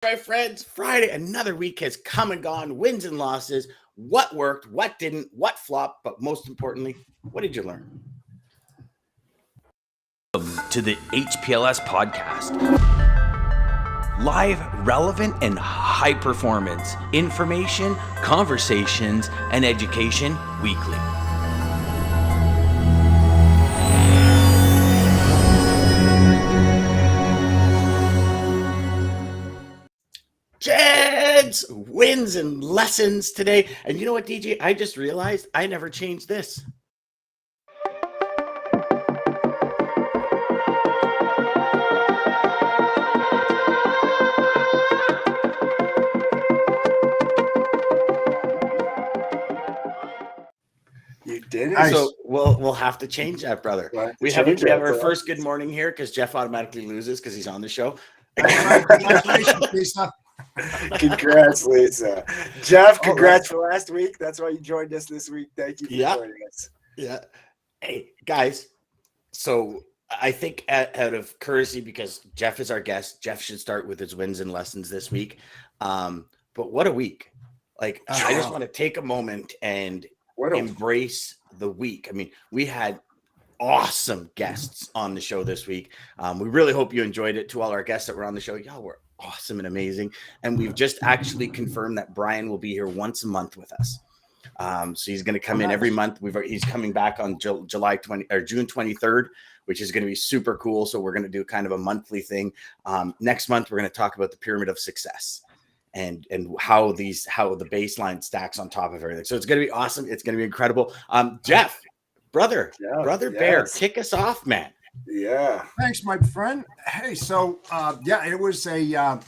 My friends, Friday, another week has come and gone, wins and losses, what worked, what didn't, what flopped, but most importantly, what did you learn? To the HPLS podcast. Live, relevant, and high performance information, conversations, and education weekly. Jed's wins and lessons today. And you know what, DJ? I just realized I never changed this. You did it? Nice. So we'll have to change that, brother. We have our first good morning here because Jeff automatically loses because he's on the show. Congratulations, Lisa. Congrats, Lisa. Jeff, congrats for last week. That's why you joined us this week. Thank you for joining us. Yeah. Hey, guys. So I think out of courtesy, because Jeff is our guest, Jeff should start with his wins and lessons this week. But what a week. Like, I just want to take a moment and embrace the week. I mean, we had awesome guests on the show this week. We really hope you enjoyed it. To all our guests that were on the show, y'all were awesome and amazing. And we've just actually confirmed that Brian will be here once a month with us. So he's going to come in every month. He's coming back on June 23rd, which is going to be super cool. So we're going to do kind of a monthly thing. Next month, we're going to talk about the pyramid of success and how the baseline stacks on top of everything. So it's going to be awesome. It's going to be incredible. Jeff, brother Bear, kick us off, man. Yeah. Thanks, my friend. Hey, so it was a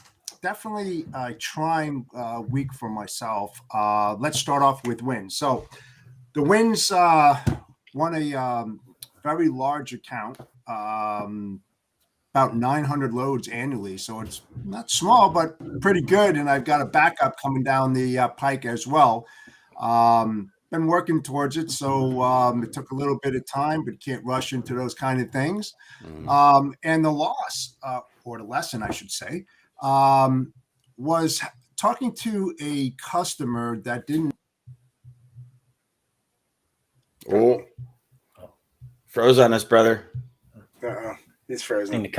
definitely a trying week for myself. Let's start off with wins. So the wins won a very large account, about 900 loads annually. So it's not small, but pretty good. And I've got a backup coming down the pike as well. Been working towards it. So it took a little bit of time, but can't rush into those kind of things. And the loss, or the lesson, I should say, was talking to a customer that didn't. Oh, froze on us, brother. He's frozen.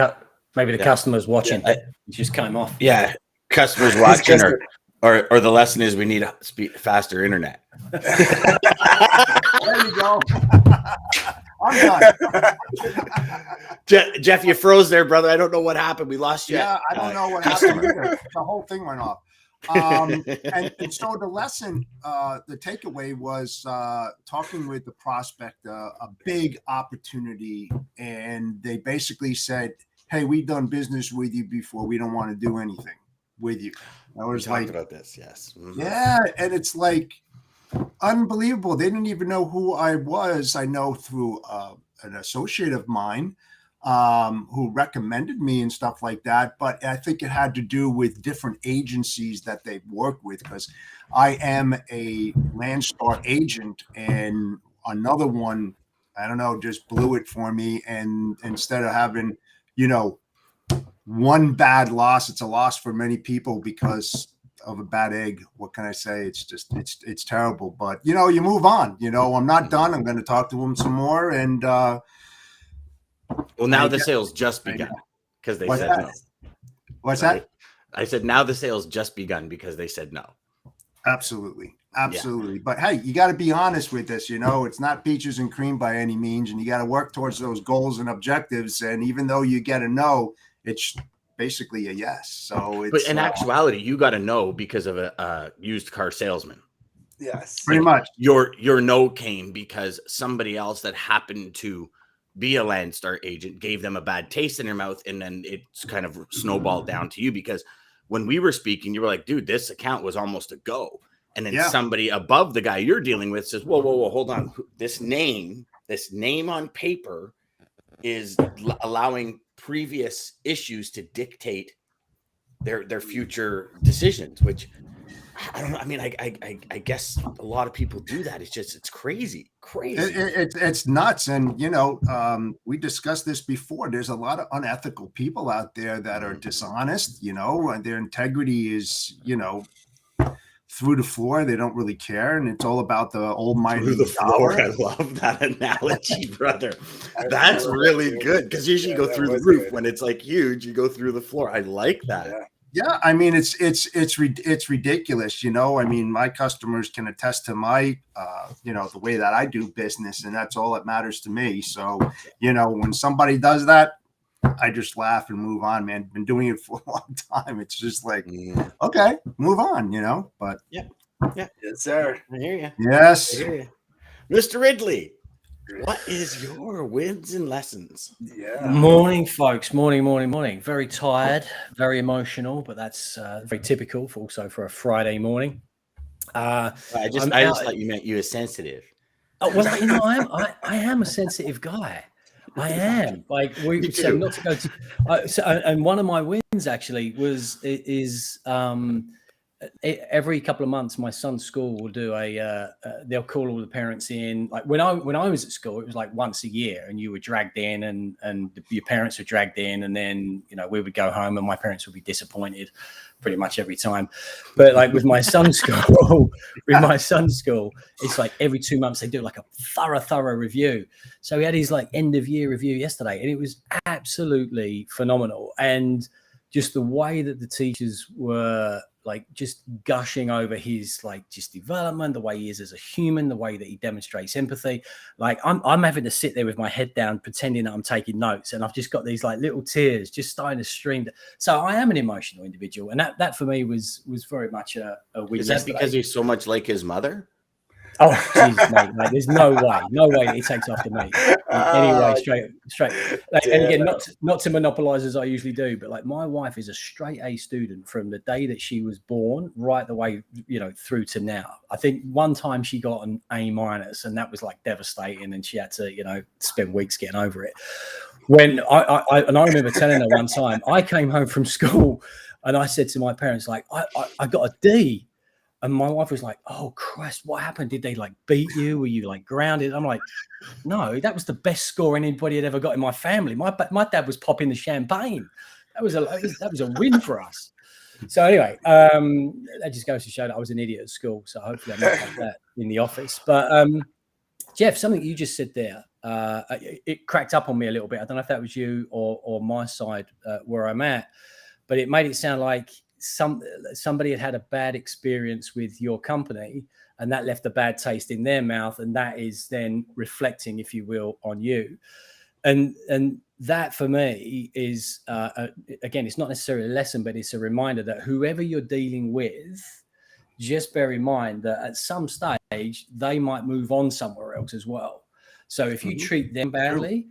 Maybe the customer's watching. It just came off. Yeah, customers watching, or the lesson is we need faster internet. There you go. I'm done. Jeff, you froze there, brother. I don't know what happened. We lost you. Yeah, I don't know what happened either. The whole thing went off. And so the lesson, the takeaway was talking with the prospect, a big opportunity, and they basically said, "Hey, we've done business with you before. We don't want to do anything with you." I was talked about this, yes. Mm-hmm. Yeah, and it's like unbelievable. They didn't even know who I was. I know through an associate of mine who recommended me and stuff like that. But I think it had to do with different agencies that they've worked with, because I am a Landstar agent, and another one, I don't know, just blew it for me. And instead of having, one bad loss, it's a loss for many people because of a bad egg. What can I say? It's just, it's terrible, but you move on. I'm not done. I'm going to talk to him some more. And well, now the sales just begun because they said no. What's that? I said now the sales just begun because they said no. Absolutely. But hey, you got to be honest with this. It's not peaches and cream by any means, and you got to work towards those goals and objectives. And even though you get a no, it's basically a yes. So but in actuality, you got to know because of a used car salesman. Yes, pretty much. Your no came because somebody else that happened to be a Landstar agent gave them a bad taste in their mouth, and then it's kind of snowballed down to you. Because when we were speaking, you were like, "Dude, this account was almost a go," and then somebody above the guy you're dealing with says, "Whoa, hold on, this name on paper is allowing previous issues to dictate their future decisions," which I don't know. I mean, I guess a lot of people do that. It's crazy. It's nuts. And, we discussed this before. There's a lot of unethical people out there that are dishonest, and their integrity is, through the floor. They don't really care. And it's all about the almighty through the floor. dollar. I love that analogy, brother. That's really good. Because usually you go through the roof. When it's like huge, you go through the floor. I like that. Yeah, I mean, it's ridiculous, I mean, my customers can attest to my, the way that I do business, and that's all that matters to me. So, when somebody does that, I just laugh and move on, man. Been doing it for a long time. It's just like, okay, move on, but yeah. Yes, sir. I hear you. Yes. I hear you. Mr. Ridley, what is your wins and lessons? Yeah. Morning, folks. Morning. Very tired, very emotional, but that's very typical for a Friday morning. I just thought you meant you were sensitive. Oh, well, I am a sensitive guy. I am. Like we said, not to go to. And one of my wins actually is every couple of months, my son's school will do they'll call all the parents in. Like when I was at school, it was like once a year, and you were dragged in, and your parents were dragged in, and then we would go home, and my parents would be disappointed pretty much every time. But like with my son's school, it's like every 2 months they do like a thorough review. So we had his like end of year review yesterday, and it was absolutely phenomenal. And just the way that the teachers were like just gushing over his like just development, the way he is as a human, the way that he demonstrates empathy. Like I'm having to sit there with my head down, pretending that I'm taking notes, and I've just got these like little tears just starting to stream. So I am an emotional individual, and that for me was very much a win. Is that because he's so much like his mother? Oh, jeez, mate, there's no way that he takes after me. Anyway, straight. Like, and again, not to monopolize as I usually do, but like my wife is a straight A student from the day that she was born right the way, through to now. I think one time she got an A-, and that was like devastating, and she had to, spend weeks getting over it. When I remember telling her one time, I came home from school and I said to my parents, like, I got a D. And my wife was like, "Oh Christ, what happened? Did they like beat you? Were you like grounded?" I'm like, "No, that was the best score anybody had ever got in my family. My dad was popping the champagne. That was a win for us." So anyway, that just goes to show that I was an idiot at school. So hopefully I'm not like that in the office. But Jeff, something you just said there, it cracked up on me a little bit. I don't know if that was you or my side where I'm at, but it made it sound like somebody had a bad experience with your company, and that left a bad taste in their mouth, and that is then reflecting, if you will, on you. And that for me is again, it's not necessarily a lesson, but it's a reminder that whoever you're dealing with, just bear in mind that at some stage they might move on somewhere else as well. So if you treat them badly,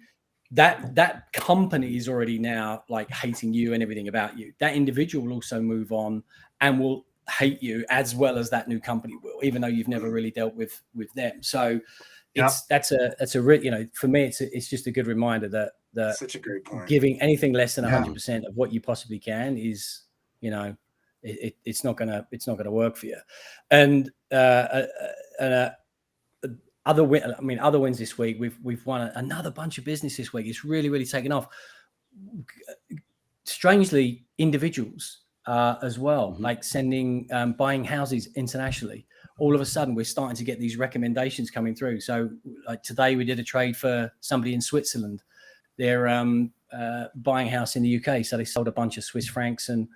that company is already now like hating you and everything about you. That individual will also move on and will hate you as well as that new company will, even though you've never really dealt with them. So that's a real, for me, it's just a good reminder that such a great point. Giving anything less than 100% of what you possibly can is, it's not gonna work for you. And other wins this week. We've won another bunch of business this week. It's really taken off. Strangely, individuals as well, like buying houses internationally. All of a sudden, we're starting to get these recommendations coming through. So, like today, we did a trade for somebody in Switzerland. They're buying a house in the UK, so they sold a bunch of Swiss francs and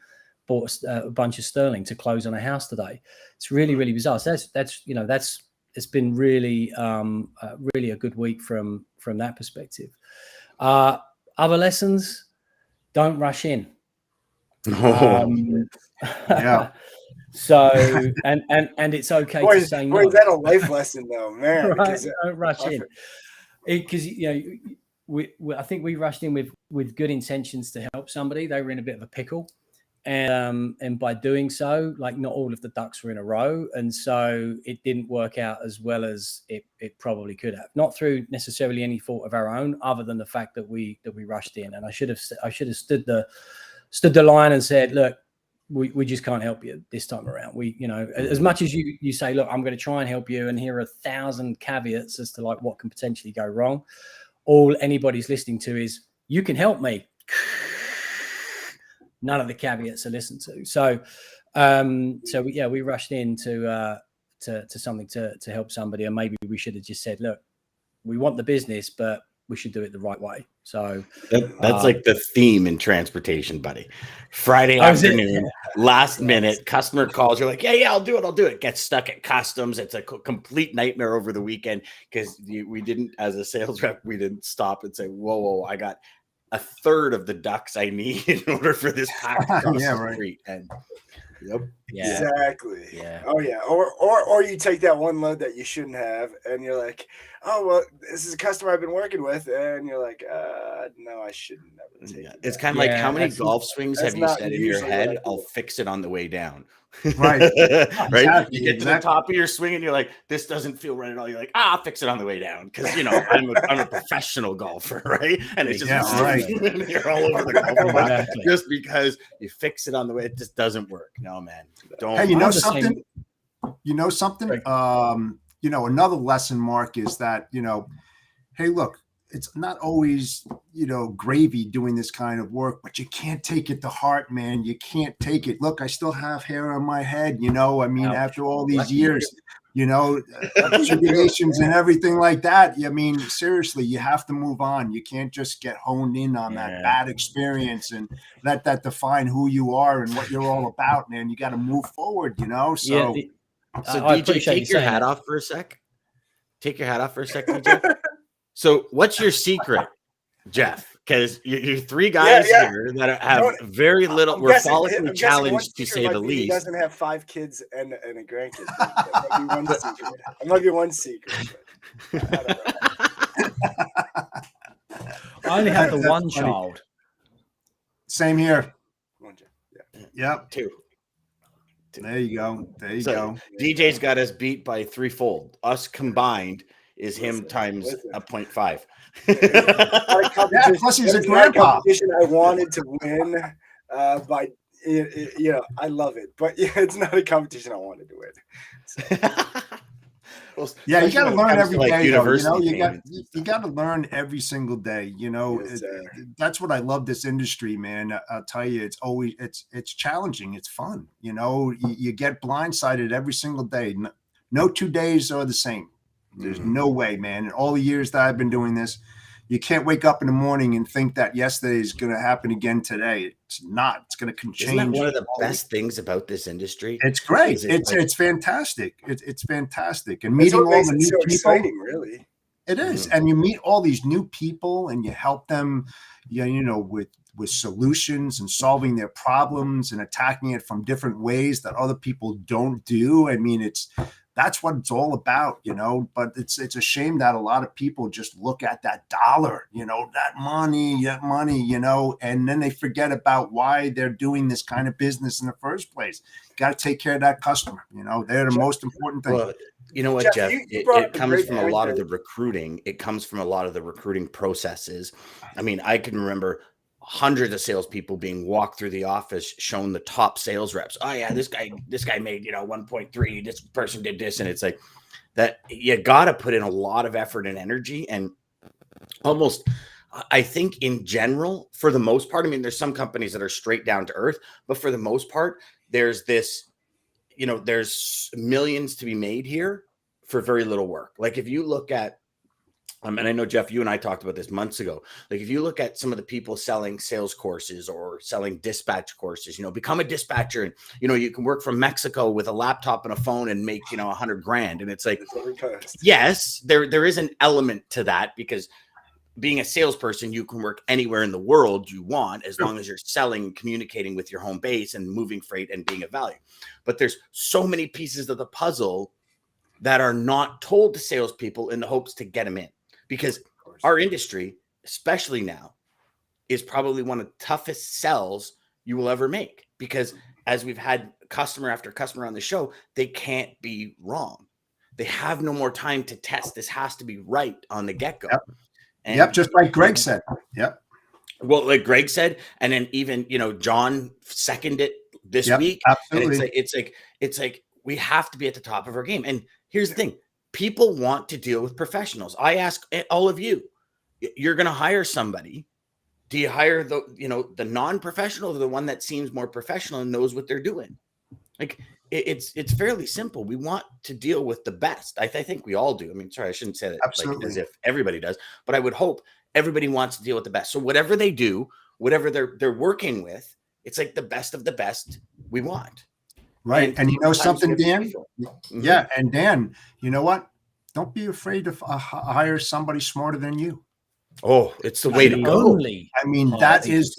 bought a bunch of sterling to close on a house today. It's really bizarre. So that's it's been really a good week from that perspective. Other lessons: don't rush in. So and it's okay to say no. Boy, is that a life lesson though, man? Right? Don't rush in, because I think we rushed in with good intentions to help somebody. They were in a bit of a pickle. And by doing so, like not all of the ducks were in a row, and so it didn't work out as well as it probably could have. Not through necessarily any fault of our own, other than the fact that we rushed in. And I should have stood the line and said, look, we just can't help you this time around. We, as much as you say, look, I'm going to try and help you, and here are 1,000 caveats as to like what can potentially go wrong. All anybody's listening to is, you can help me. None of the caveats are listened to. So, we rushed in to something to help somebody, and maybe we should have just said, look, we want the business, but we should do it the right way. So that's like the theme in transportation, buddy. Friday afternoon, last minute, customer calls. You're like, yeah, I'll do it. Gets stuck at customs. It's a complete nightmare over the weekend because we didn't, as a sales rep, we didn't stop and say, whoa, I got a third of the ducks I need in order for this pack to cross the street. And exactly. Yeah. Oh yeah. Or you take that one load that you shouldn't have, and you're like, oh well, this is a customer I've been working with, and you're like, no, I shouldn't have taken that. It's kind of like, how many golf swings have you said in your head? I'll fix it on the way down. Right. Right. Exactly. You get to the top of your swing and you're like, this doesn't feel right at all. You're like, I'll fix it on the way down. Cause I'm a professional golfer. Right. And it's just, you're all over the golf just because you fix it on the way. It just doesn't work. No, man. Don't. Hey, you know something? Another lesson, Mark, is that, hey, look, it's not always, gravy doing this kind of work, but you can't take it to heart, man. You can't take it. Look, I still have hair on my head, after all these years, tribulations and everything like that. I mean, seriously, you have to move on. You can't just get honed in on that bad experience and let that define who you are and what you're all about, man. You got to move forward, So DJ, take your hat off for a sec. Take your hat off for a sec, DJ. So what's your secret, Jeff? Because you're three guys here that have very little. We're follically challenged, to say the least. He doesn't have 5 kids and a grandkid. That might be one secret. I only have the one child. Same here. Yep. 2. There you go. Go. DJ's got us beat by 3-fold. Us combined is him times a 0.5. Plus he's a grandpa. Competition I wanted to win, by I love it, but it's not a competition I wanted to win. So. You got to learn every day. You got to learn every single day. That's what I love this industry, man. I'll tell you, it's always it's challenging. It's fun. You get blindsided every single day. No 2 days are the same. There's no way, man. In all the years that I've been doing this, you can't wake up in the morning and think that yesterday is going to happen again today. It's not. It's going to change. Isn't that one of the best things about this industry? It's great. It's fantastic. It's fantastic. And meeting all the new people. Exciting, really. It is. And you meet all these new people and you help them, with solutions and solving their problems and attacking it from different ways that other people don't do. I mean, that's what it's all about, but it's a shame that a lot of people just look at that dollar, that money, and then they forget about why they're doing this kind of business in the first place. You got to take care of that customer. They're the most important thing. Well, you know what, Jeff? It comes from a lot of the recruiting. It comes from a lot of the recruiting processes. I mean, I can remember hundreds of salespeople being walked through the office, shown the top sales reps. Oh yeah, this guy made 1.3. This person did this, and it's like that. You got to put in a lot of effort and energy, and almost, I think in general, for the most part, I mean, there's some companies that are straight down to earth, but for the most part, there's this, there's millions to be made here for very little work. Like if you look at, and I know, Jeff, you and I talked about this months ago. Like if you look at some of the people selling sales courses or selling dispatch courses, become a dispatcher and, you can work from Mexico with a laptop and a phone and make, $100,000. And it's like, yes, there is an element to that because being a salesperson, you can work anywhere in the world you want, as long as you're selling, communicating with your home base and moving freight and being of value. But there's so many pieces of the puzzle that are not told to salespeople in the hopes to get them in. Because our industry, especially now, is probably one of the toughest sells you will ever make. Because as we've had customer after customer on the show, they can't be wrong. They have no more time to test. This has to be right on the get-go. Yep, just like Greg said. Yep. Well, like Greg said, and then even, John seconded it this Yep, week. absolutely. And it's like we have to be at the top of our game. And here's the thing. People want to deal with professionals. I ask all of you, you're going to hire somebody. Do you hire the non-professional or the one that seems more professional and knows what they're doing? Like it's fairly simple. We want to deal with the best. I think we all do. I mean, sorry, I shouldn't say it like as if everybody does, but I would hope everybody wants to deal with the best. So whatever they do, whatever they're working with, it's like the best of the best we want. Right. And you know something, Dan? Mm-hmm. Yeah. And Dan, you know what? Don't be afraid to hire somebody smarter than you. Oh, it's the way to go. I mean, that is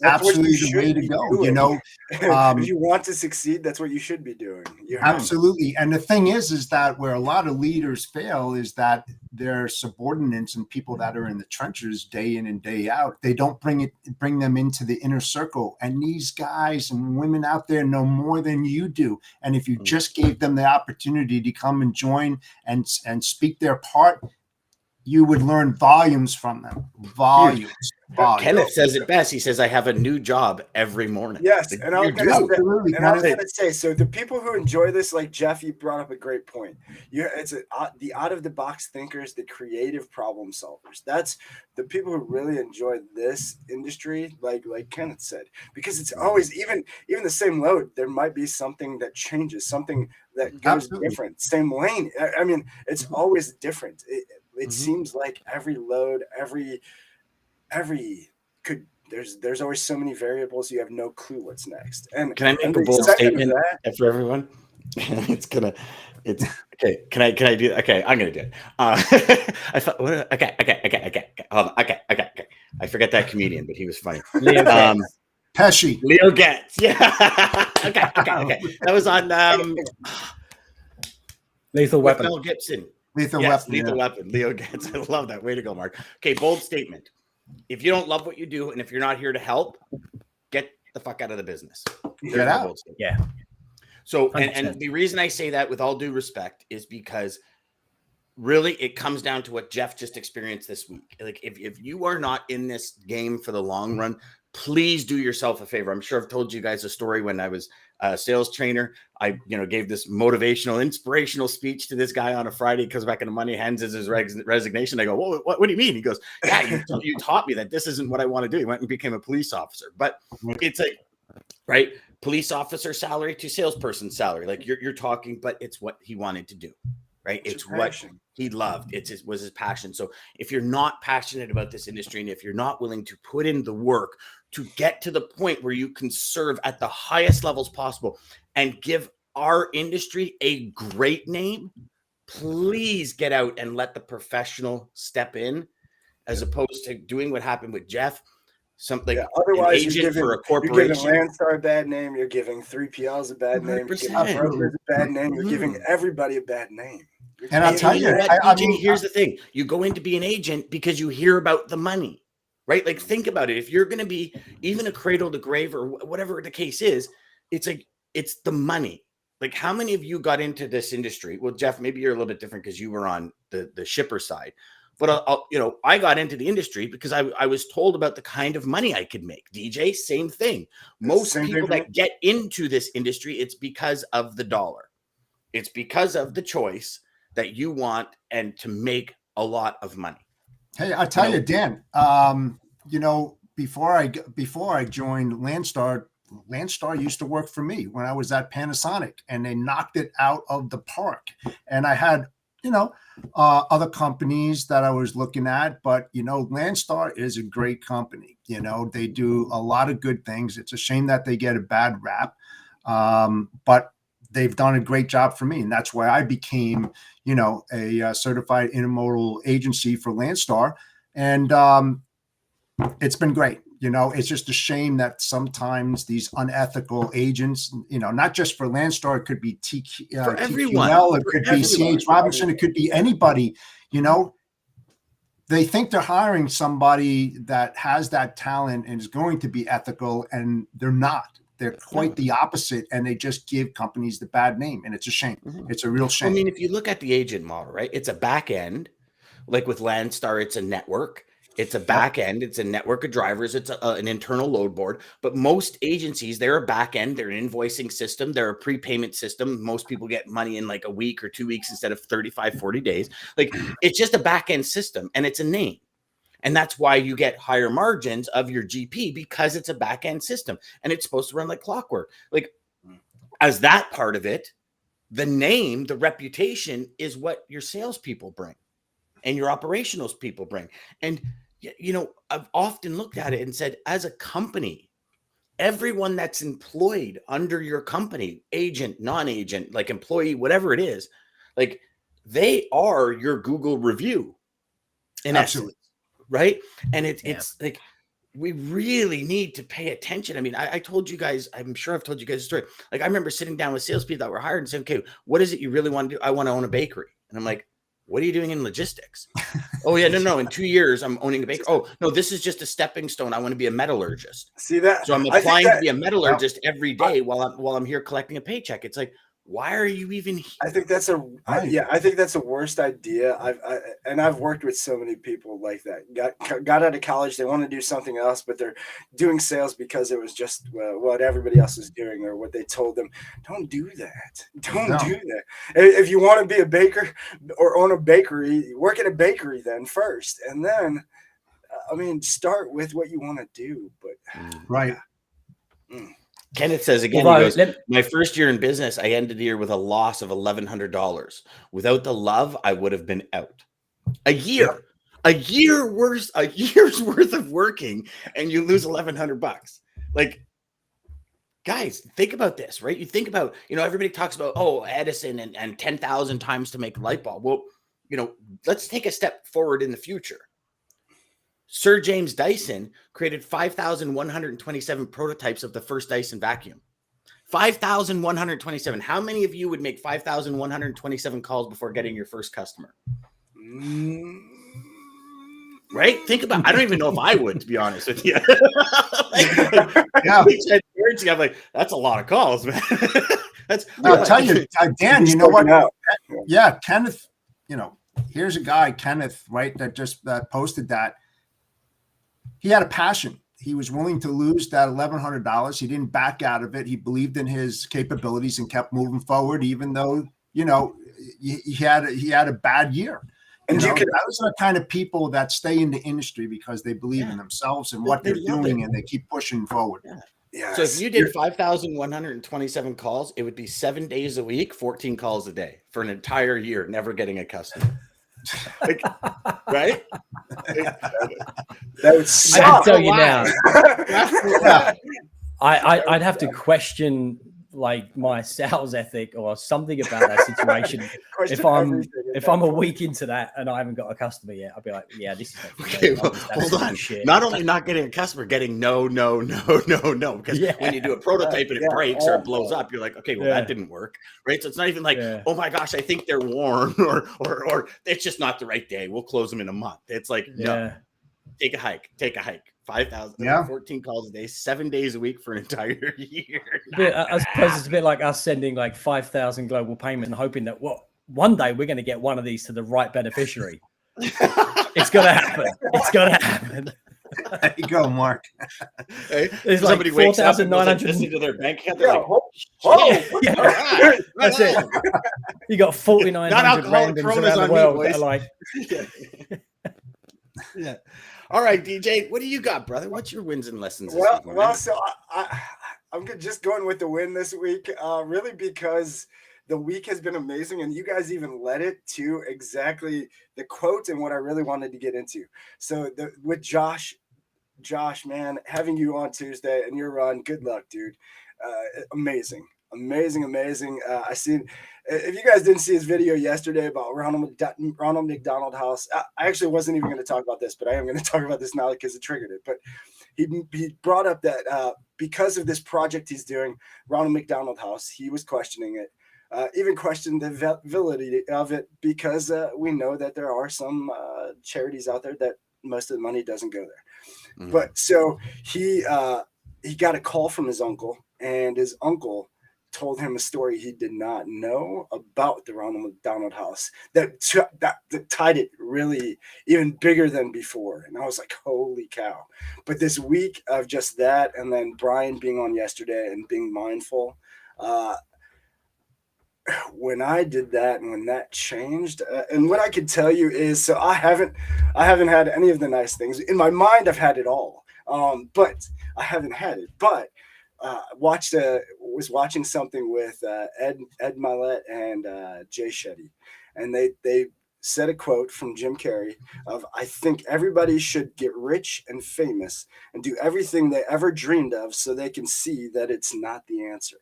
absolutely the way to go. You know, if you want to succeed, that's what you should be doing. Absolutely. And the thing is that where a lot of leaders fail is that their subordinates and people that are in the trenches day in and day out, they don't bring them into the inner circle. And these guys and women out there know more than you do. And if you just gave them the opportunity to come and join and speak their part, you would learn volumes from them. Volumes. Kenneth says it best. He says, I have a new job every morning. Yes. And I was going to say, so the people who enjoy this, like Jeff, you brought up a great point. It's the out of the box thinkers, the creative problem solvers. That's the people who really enjoy this industry, like Kenneth said, because it's always even the same load. There might be something that changes, something that goes different. Same lane. I mean, it's always different. It seems like every load, there's always so many variables. You have no clue what's next. And can I make a bold statement for everyone? It's okay. Can I do that? Okay, I'm gonna do it. I thought. Okay. Hold on. Okay. I forget that comedian, but he was funny. Pesci. Leo Getz. Yeah. Okay. That was on Lethal Weapon. Mel Gibson. Lethal Weapon. Leo Getz. I love that. Way to go, Mark. Okay, bold statement. If you don't love what you do, and if you're not here to help, get the fuck out of the business. Get out. Yeah. So, and the reason I say that with all due respect is because really it comes down to what Jeff just experienced this week. Like if you are not in this game for the long run, please do yourself a favor. I'm sure I've told you guys a story when I was a sales trainer. I, gave this motivational, inspirational speech to this guy on a Friday. He comes back on a Monday, hands his resignation. I go, well, what do you mean? He goes, yeah, you taught me that this isn't what I want to do. He went and became a police officer. But it's like, right, police officer salary to salesperson salary. Like you're talking, but it's what he wanted to do, right? It's what he loved. Was his passion. So if you're not passionate about this industry, and if you're not willing to put in the work to get to the point where you can serve at the highest levels possible and give our industry a great name, please get out and let the professional step in, as opposed to doing what happened with Jeff. Something otherwise an agent you're giving, for a corporation. You're giving Landstar a bad name. You're giving 3PLs a bad name. You're giving brokers a bad name. You're giving everybody a bad name. And I'll tell you, here's the thing. You go in to be an agent because you hear about the money, right? Like, think about it. If you're going to be even a cradle to grave or whatever the case is, it's like, it's the money. Like, how many of you got into this industry? Well, Jeff, maybe you're a little bit different because you were on the shipper side. But I got into the industry because I was told about the kind of money I could make. DJ, same thing. Most people that get into this industry, it's because of the dollar. It's because of the choice that you want and to make a lot of money. Hey, I tell you, Dan. Before I joined Landstar used to work for me when I was at Panasonic, and they knocked it out of the park. And I had other companies that I was looking at, but Landstar is a great company. They do a lot of good things. It's a shame that they get a bad rap, but they've done a great job for me, and that's why I became, a certified intermodal agency for Landstar, and it's been great. It's just a shame that sometimes these unethical agents, not just for Landstar, it could be TQL, it could be C.H. Robinson, it could be anybody, they think they're hiring somebody that has that talent and is going to be ethical, and they're not. They're quite the opposite, and they just give companies the bad name, and it's a shame. It's a real shame. I mean, if you look at the agent model, right, it's a back end, like with Landstar, it's a network. It's a back end. It's a network of drivers. It's an internal load board. But most agencies, they're a back end. They're an invoicing system. They're a prepayment system. Most people get money in like a week or 2 weeks instead of 35, 40 days. Like it's just a back end system and it's a name. And that's why you get higher margins of your GP because it's a back end system and it's supposed to run like clockwork. Like as that part of it, the name, the reputation is what your salespeople bring and your operational people bring. And you know, I've often looked at it and said, as a company, everyone that's employed under your company, agent, non-agent, like employee, whatever it is, like they are your Google review in essence, right? And it's like, we really need to pay attention. I mean, I told you guys, I'm sure I've told you guys a story. Like I remember sitting down with salespeople that were hired and saying, okay, what is it you really want to do? I want to own a bakery. And I'm like, what are you doing in logistics? Oh yeah, no. In 2 years, I'm owning a bakery. Oh no, this is just a stepping stone. I want to be a metallurgist. See that? So I'm applying to be a metallurgist every day while I'm here collecting a paycheck. It's like, why are you even here? I think that's I think that's the worst idea. I've worked with so many people like that. Got out of college, they want to do something else, but they're doing sales because it was just what everybody else is doing or what they told them. Don't do that. Don't do that. If you want to be a baker or own a bakery, work at a bakery then first, and then I mean, start with what you want to do. But right. Kenneth says again, he goes, my first year in business, I ended the year with a loss of $1,100. Without the love, I would have been out. A year's worth of working, and you lose $1,100. Like, guys, think about this, right? You think about, you know, everybody talks about, oh, Edison and 10,000 times to make a light bulb. Well, you know, let's take a step forward in the future. Sir James Dyson created 5,127 prototypes of the first Dyson vacuum. 5,127. How many of you would make 5,127 calls before getting your first customer? Right? Think about, I don't even know if I would, to be honest with you. I'm like, that's a lot of calls, man. I'll tell you, Dan, you know what? Yeah, Kenneth, you know, here's a guy, Kenneth, right, that just posted that. He had a passion. He was willing to lose that $1,100. He didn't back out of it. He believed in his capabilities and kept moving forward, even though, you know, he had a bad year. And those are the kind of people that stay in the industry because they believe in themselves and what they're doing, and they keep pushing forward. Yes. So if you did 5,127 calls, it would be 7 days a week, 14 calls a day for an entire year, never getting a customer. Like, right? That would suck. I can tell you now. I'd have to question like my sales ethic or something about that situation. if I'm a week into that and I haven't got a customer yet, I'll be like, yeah, this is okay. Well, hold on. Shit. Not only not getting a customer, getting no. Because when you do a prototype and it breaks or it blows up, you're like, okay, well that didn't work, right? So it's not even like, oh my gosh, I think they're warm, or it's just not the right day. We'll close them in a month. It's like no, take a hike. 5,000, 14 calls a day, 7 days a week for an entire year. I suppose it's a bit like us sending like 5,000 global payments and hoping that one day we're going to get one of these to the right beneficiary. It's going to happen. It's going to happen. There you go, Mark. Hey, there's somebody like 4,900 into their bank account. They're that's it. You got 4,900 randoms around the world that are like. Yeah. All right, DJ, what do you got, brother? What's your wins and lessons this week? Well, so I'm just going with the win this week, really because the week has been amazing, and you guys even led it to exactly the quote and what I really wanted to get into. So with Josh, man, having you on Tuesday and your run, good luck, dude. Amazing. I seen, if you guys didn't see his video yesterday about Ronald McDonald House, I actually wasn't even going to talk about this, but I am going to talk about this now because it triggered it. But he brought up that because of this project he's doing, Ronald McDonald House, he was questioning it, even questioned the validity of it because we know that there are some charities out there that most of the money doesn't go there. But so he got a call from his uncle, and his uncle told him a story he did not know about the Ronald McDonald House that tied it really even bigger than before. And I was like, holy cow. But this week of just that, and then Brian being on yesterday and being mindful, when I did that and when that changed, and what I could tell you is, so I haven't had any of the nice things in my mind. I've had it all, but I haven't had it. But was watching something with Ed Milet and Jay Shetty, and they said a quote from Jim Carrey of, I think everybody should get rich and famous and do everything they ever dreamed of so they can see that it's not the answer.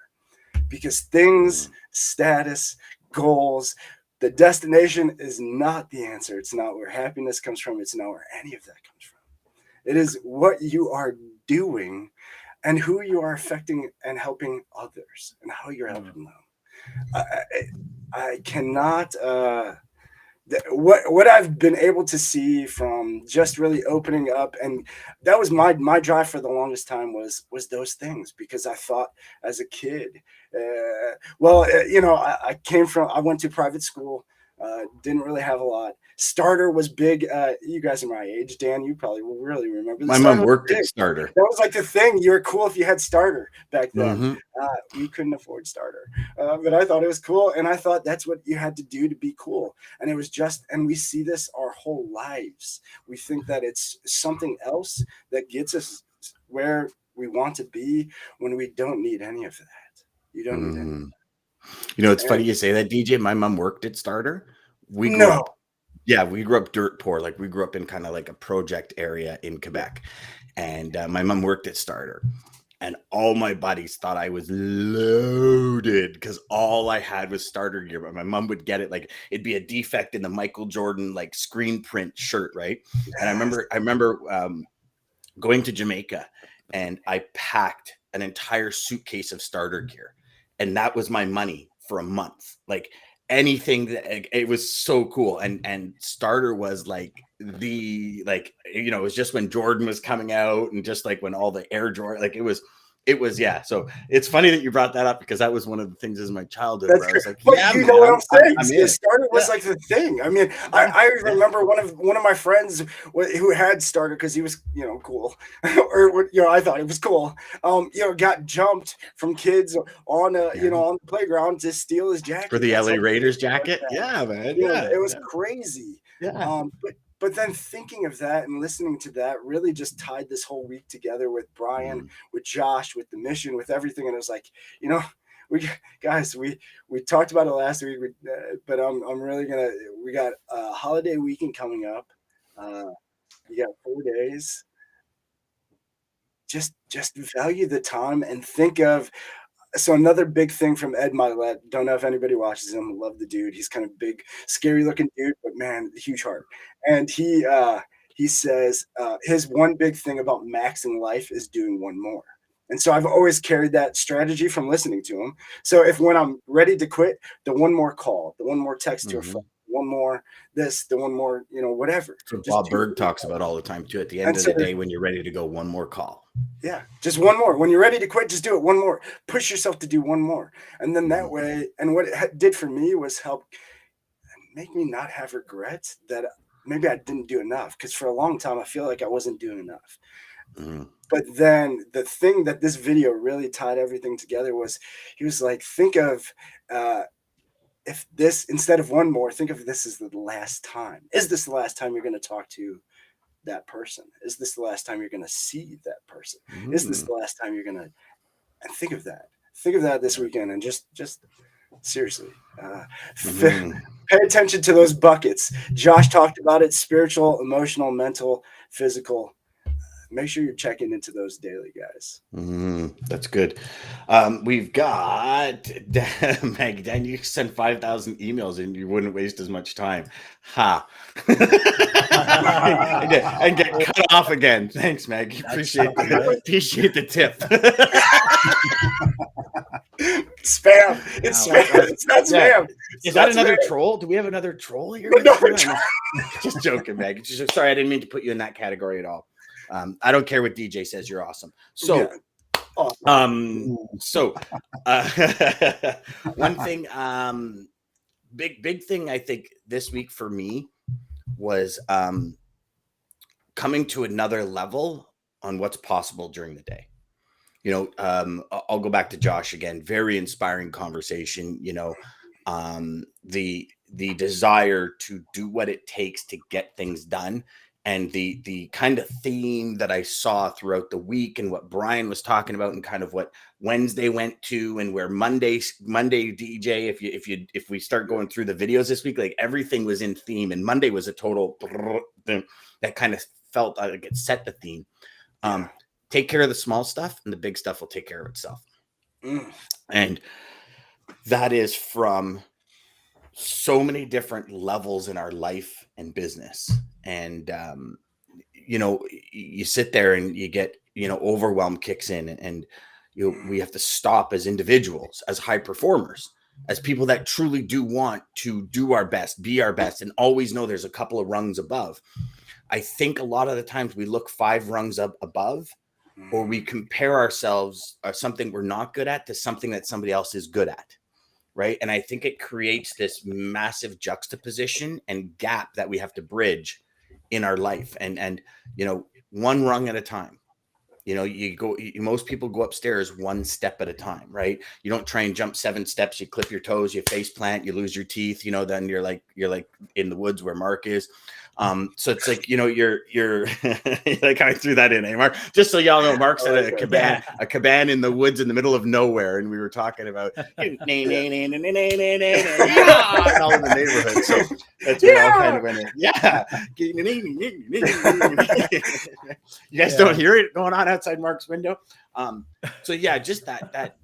Because things, status, goals, the destination is not the answer. It's not where happiness comes from. It's not where any of that comes from. It is what you are doing and who you are affecting and helping others and how you're helping them. I cannot... what I've been able to see from just really opening up, and that was my drive for the longest time was those things, because I thought as a kid, I went to private school, didn't really have a lot. Starter was big. You guys are my age. Dan, you probably will really remember. My mom worked at Starter. That was like the thing. You were cool if you had Starter back then. We couldn't afford Starter. But I thought it was cool. And I thought that's what you had to do to be cool. And it was and we see this our whole lives. We think that it's something else that gets us where we want to be when we don't need any of that. You don't need any of that. You know, it's funny you say that, DJ. My mom worked at Starter. We grew up dirt poor. Like, we grew up in kind of like a project area in Quebec. And my mom worked at Starter. And all my buddies thought I was loaded because all I had was Starter gear. But my mom would get it, like, it'd be a defect in the Michael Jordan like screen print shirt, right? And I remember going to Jamaica, and I packed an entire suitcase of Starter gear, and that was my money for a month. Like, anything that, it was so cool. And Starter was like it was just when Jordan was coming out, and just like when all the Air Jordan, like it was yeah. So it's funny that you brought that up, because that was one of the things in my childhood where I was like, but you know what I'm saying? Starter was like the thing. I mean, I remember one of my friends who had Starter because he was, cool, or I thought it was cool. Got jumped from kids on on the playground to steal his jacket for the LA Raiders jacket. Yeah, man. Yeah, it was crazy. Yeah, But then thinking of that and listening to that really just tied this whole week together with Brian, with Josh, with the mission, with everything. And it was like, we talked about it last week, but I'm really we got a holiday weekend coming up. You got 4 days. Just value the time and think of. So another big thing from Ed Milet, don't know if anybody watches him, love the dude. He's kind of big, scary looking dude, but man, huge heart. And he says his one big thing about maxing life is doing one more. And so I've always carried that strategy from listening to him. So when I'm ready to quit, the one more call, the one more text to a friend, one more this, the one more, whatever. That's what Bob Berg talks about all the time too. At the end of the day, when you're ready to go, one more call. Yeah, just one more. When you're ready to quit, just do it. One more. Push yourself to do one more. And then that way, and what it did for me was help make me not have regrets that maybe I didn't do enough. Because for a long time, I feel like I wasn't doing enough. But then the thing that this video really tied everything together was, he was like, think of if this, instead of one more, think of this as the last time. Is this the last time you're going to talk to that person? Is this the last time you're going to see that person? Is this the last time you're going to, and think of that this weekend, and just seriously, pay attention to those buckets. Josh talked about it: spiritual, emotional, mental, physical. Make sure you're checking into those daily, guys. That's good. We've got Meg. Dan, you send 5,000 emails and you wouldn't waste as much time. And get cut off again. Thanks, Meg. Appreciate the tip. Spam. It's spam. It's not spam. Is that another troll? Do we have another troll here? Just joking, Meg. Sorry, I didn't mean to put you in that category at all. I don't care what DJ says. You're awesome. So So one thing, big thing I think this week for me was coming to another level on what's possible during the day. I'll go back to Josh again. Very inspiring conversation. The desire to do what it takes to get things done, and the kind of theme that I saw throughout the week, and what Brian was talking about, and kind of what Wednesday went to, and where Monday DJ. If we start going through the videos this week, like everything was in theme, and Monday was a total that kind of felt like it set the theme. Take care of the small stuff, and the big stuff will take care of itself. And that is from so many different levels in our life and business. And, you sit there and you get, overwhelm kicks in, and we have to stop as individuals, as high performers, as people that truly do want to do our best, be our best, and always know there's a couple of rungs above. I think a lot of the times we look 5 rungs up above, or we compare ourselves or something we're not good at to something that somebody else is good at. Right. And I think it creates this massive juxtaposition and gap that we have to bridge in our life. And one rung at a time. Most people go upstairs one step at a time, right? You don't try and jump 7 steps. You clip your toes, you face plant, you lose your teeth, then you're like in the woods where Mark is. So it's like, you're like, I threw that in, Mark, just so y'all know, Mark's at a cabana in the woods in the middle of nowhere. And we were talking about all in the neighborhood. So that's what all kind of went in. Yeah. You guys don't hear it going on outside Mark's window. So yeah, just that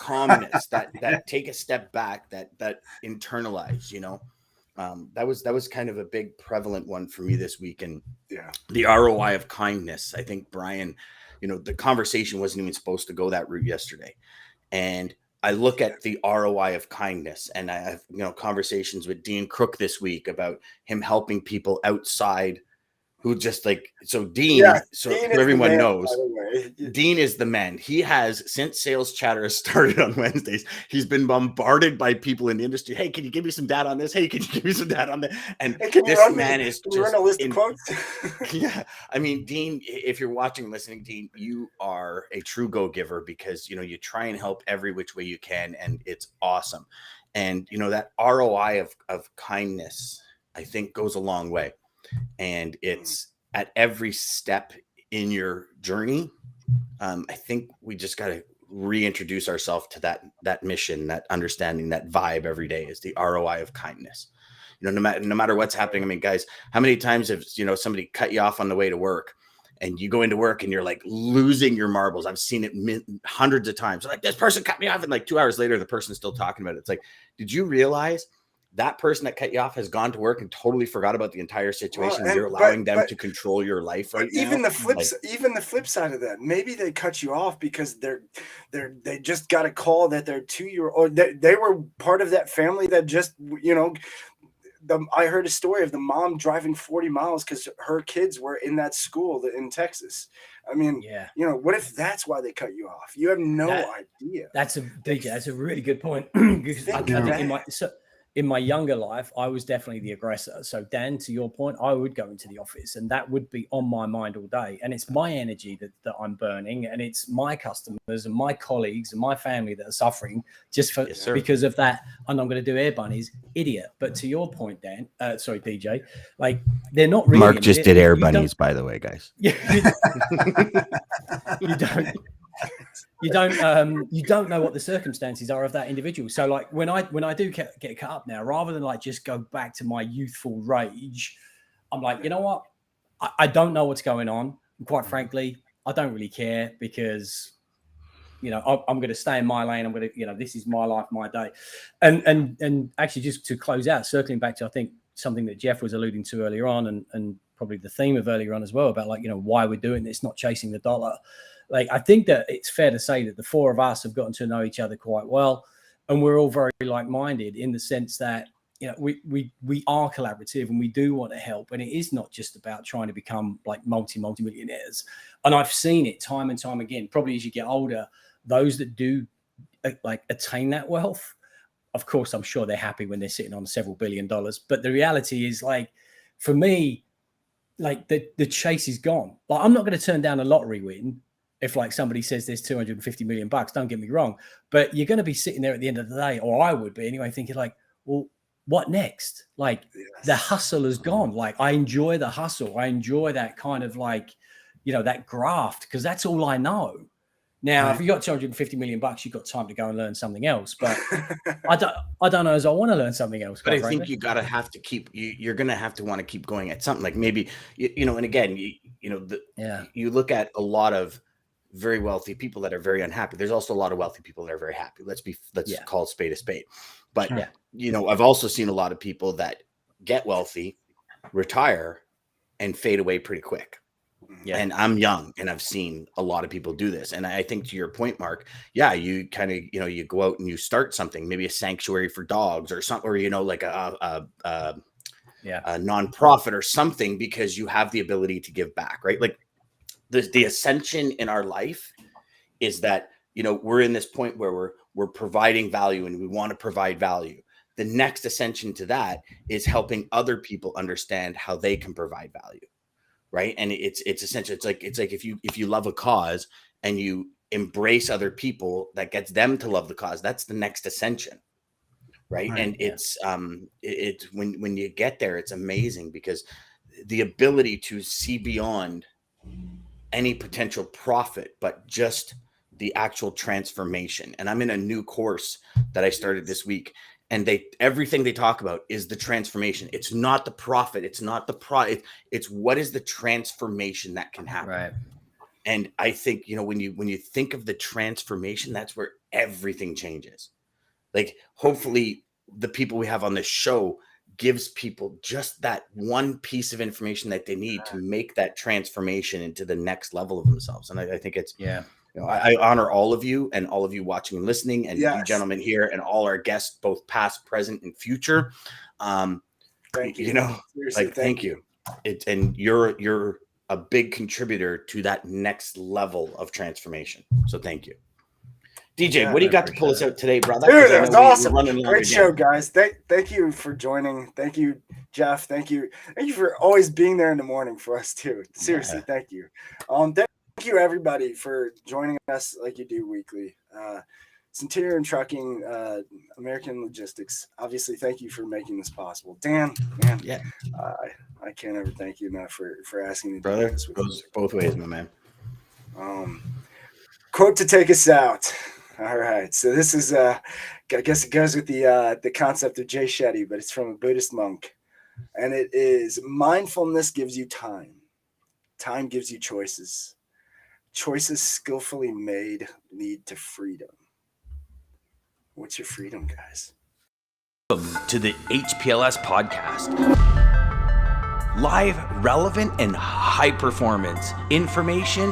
calmness, that take a step back, that internalize, that was kind of a big prevalent one for me this week. And the ROI of kindness. I think Brian, the conversation wasn't even supposed to go that route yesterday. And I look at the ROI of kindness, and I have, conversations with Dean Crook this week about him helping people outside who just Dean, Dean everyone knows, Dean is the man. He has, since Sales Chatter has started on Wednesdays, he's been bombarded by people in the industry. Hey, can you give me some data on this? Hey, can you give me some data on that? And this man is just run a list of quotes. Yeah. I mean, Dean, if you're watching, listening, Dean, you are a true go-giver, because, you try and help every which way you can, and it's awesome. And, that ROI of kindness, I think, goes a long way. And it's at every step in your journey. I think we just got to reintroduce ourselves to that mission, that understanding, that vibe every day is the ROI of kindness. No matter what's happening. I mean, guys, how many times have, somebody cut you off on the way to work, and you go into work and you're like losing your marbles? I've seen it hundreds of times. Like, this person cut me off, and like 2 hours later, the person's still talking about it. It's like, did you realize that person that cut you off has gone to work and totally forgot about the entire situation? Well, you're allowing them to control your life right now. Even the flip side of that, maybe they cut you off because they just got a call that their 2-year-old, they were part of that family that just, I heard a story of the mom driving 40 miles because her kids were in that school in Texas. I mean, what if that's why they cut you off? You have no idea. That's a really good point. In my younger life, I was definitely the aggressor. So Dan, to your point, I would go into the office, and that would be on my mind all day. And it's my energy that I'm burning, and it's my customers and my colleagues and my family that are suffering just because of that. And I'm going to do air bunnies, idiot. But to your point, Dan, DJ, like, they're not really. Mark just did air bunnies, by the way, guys. You don't know what the circumstances are of that individual. So like when I do get cut up now, rather than like just go back to my youthful rage, I'm like, you know what? I don't know what's going on. And quite frankly, I don't really care, because I'm going to stay in my lane. I'm going to, this is my life, my day. And actually, just to close out, circling back to, I think, something that Jeff was alluding to earlier on, and probably the theme of earlier on as well, about why we're doing this, not chasing the dollar. Like, I think that it's fair to say that the 4 of us have gotten to know each other quite well, and we're all very like-minded in the sense that, we are collaborative, and we do want to help. And it is not just about trying to become like multi-millionaires. And I've seen it time and time again. Probably as you get older, those that do like attain that wealth, of course, I'm sure they're happy when they're sitting on several $1 billion. But the reality is, like, for me, like the chase is gone. Like, I'm not going to turn down a lottery win if like somebody says there's 250 million bucks. Don't get me wrong, but you're going to be sitting there at the end of the day, or I would be anyway, thinking like, well, what next? Like, the hustle is gone. Like, I enjoy the hustle. I enjoy that kind of like, you know, that graft, because that's all I know. Now, if you got 250 million bucks, you've got time to go and learn something else. But I don't know as I want to learn something else. But I think you gotta have to keep. You're gonna have to want to keep going at something. Like maybe you know. And again, you look at a lot of very wealthy people that are very unhappy. There's also a lot of wealthy people that are very happy. Let's call a spade a spade. But you know, I've also seen a lot of people that get wealthy, retire, and fade away pretty quick. Yeah. And I'm young and I've seen a lot of people do this. And I think to your point, Mark, you kind of, you know, you go out and you start something, maybe a sanctuary for dogs or something, or, you know, like a nonprofit or something, because you have the ability to give back, right? Like the ascension in our life is that, you know, we're in this point where we're providing value and we want to provide value. The next ascension to that is helping other people understand how they can provide value. Right. And it's essential. It's like if you love a cause and you embrace other people, that gets them to love the cause. That's the next ascension. Right. And it's when you get there, it's amazing, because the ability to see beyond any potential profit, but just the actual transformation. And I'm in a new course that I started this week. And everything they talk about is the transformation. It's not the profit. It's not the product. It's what is the transformation that can happen. Right. And I think, you know, when you think of the transformation, that's where everything changes. Like, hopefully the people we have on this show gives people just that one piece of information that they need to make that transformation into the next level of themselves. And I think it's, you know, I honor all of you and all of you watching and listening, and you gentlemen here and all our guests, both past, present, and future. Thank you. You know, seriously, thank you. And you're a big contributor to that next level of transformation. So thank you. DJ, what do you got to pull us out today, brother? Dude, that was awesome. Great show, guys. Thank you for joining. Thank you, Jeff. Thank you for always being there in the morning for us too. Seriously, thank you. Thank you, everybody, for joining us like you do weekly. Centurion Trucking, American Logistics. Obviously, thank you for making this possible. Dan, man, I can't ever thank you enough for asking me to do this with goes both ways, my man. Quote to take us out. All right, so this is I guess it goes with the concept of Jay Shetty, but it's from a Buddhist monk, and it is: mindfulness gives you time. Time gives you choices. Choices skillfully made lead to freedom. What's your freedom, guys? Welcome to the HPLS podcast. Live, relevant, and high performance information,